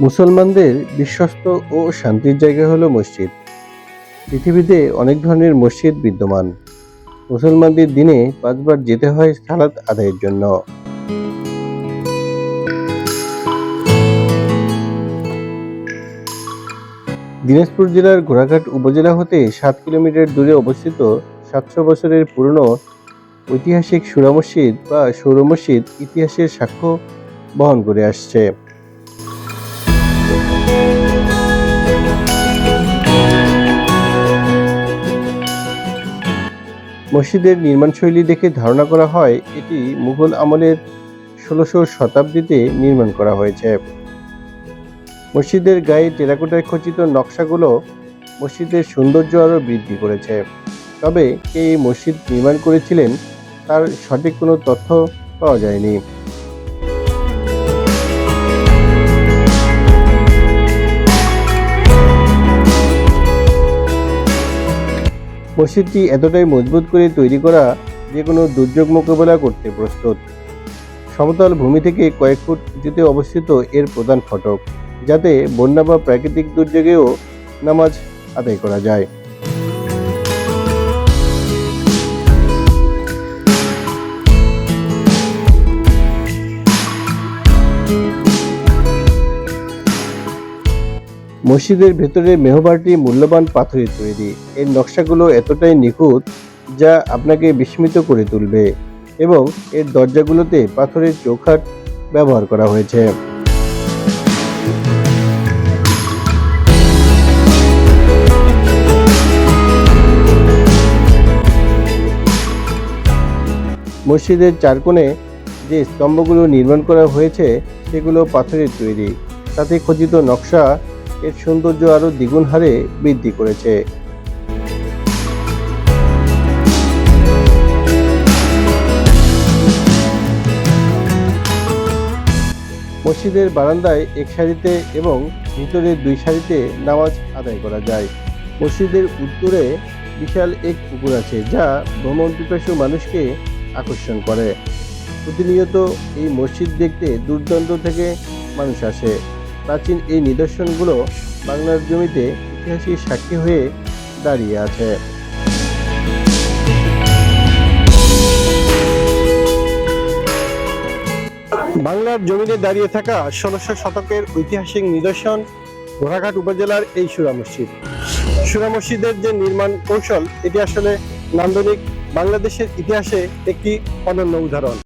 মুসলমানদের বিশ্বস্ত ও শান্তির জায়গা হলো মসজিদ। পৃথিবীতে অনেক ধরনের মসজিদ বিদ্যমান। মুসলমানদের দিনে ৫ বার যেতে হয় সালাত আদায়ের জন্য। দিনাজপুর জেলার ঘোড়াঘাট উপজেলা হতে ৭ কিলোমিটার দূরে অবস্থিত ৭০০ বছরের পুরনো ঐতিহাসিক সুরা মসজিদ বা সৌর মসজিদ ইতিহাসের সাক্ষ্য বহন করে আসছে। মসজিদের নির্মাণশৈলী দেখে ধারণা করা হয় এটি মুঘল আমলের ১৬শ শতাব্দীতে নির্মাণ করা হয়েছে। মসজিদের গায়ে টেরাকোটায় খচিত নকশাগুলো মসজিদের সৌন্দর্য আরও বৃদ্ধি করেছে। তবে কে এই মসজিদ নির্মাণ করেছিলেন তার সঠিক কোনো তথ্য পাওয়া যায়নি। মসজিদটি এতটাই মজবুত করে তৈরি করা যে কোনো দুর্যোগ মোকাবেলা করতে প্রস্তুত। সমতল ভূমি থেকে কয়েক ফুট উঁচুতে অবস্থিত এর প্রধান ফটক, যাতে বন্যা বা প্রাকৃতিক দুর্যোগেও নামাজ আদায় করা যায়। মসজিদের ভেতরে মেহবারটি মূল্যবান পাথরের তৈরি। এর নকশাগুলো এতটাই নিখুঁত যা আপনাকে বিস্মিত করে তুলবে, এবং এর দরজাগুলোতে পাথরের চৌখাট ব্যবহার করা হয়েছে। মসজিদের চার কোণে যে স্তম্ভগুলো নির্মাণ করা হয়েছে সেগুলো পাথরের তৈরি। তাতে খচিত নকশা এর সৌন্দর্য আরও দ্বিগুণ হারে বৃদ্ধি করেছে। মসজিদের বারান্দায় এক সারিতে এবং ভিতরে ২ সারিতে নামাজ আদায় করা যায়। মসজিদের উত্তরে বিশাল এক পুকুর আছে যা ভ্রমণ পিপাসু মানুষকে আকর্ষণ করে। প্রতিনিয়ত এই মসজিদ দেখতে দূরদূরান্ত থেকে মানুষ আসে। প্রাচীন এই নিদর্শনগুলো বাংলার জমিতে ইতিহাসের সাক্ষী হয়ে দাঁড়িয়ে আছে। বাংলার জমিনে দাঁড়িয়ে থাকা ১৬শ শতকের ঐতিহাসিক নিদর্শন ঘোড়াঘাট উপজেলার এই সুরা মসজিদ। সুরা মসজিদের যে নির্মাণ কৌশল, এটি আসলে নান্দনিক, বাংলাদেশের ইতিহাসে একটি অনন্য উদাহরণ।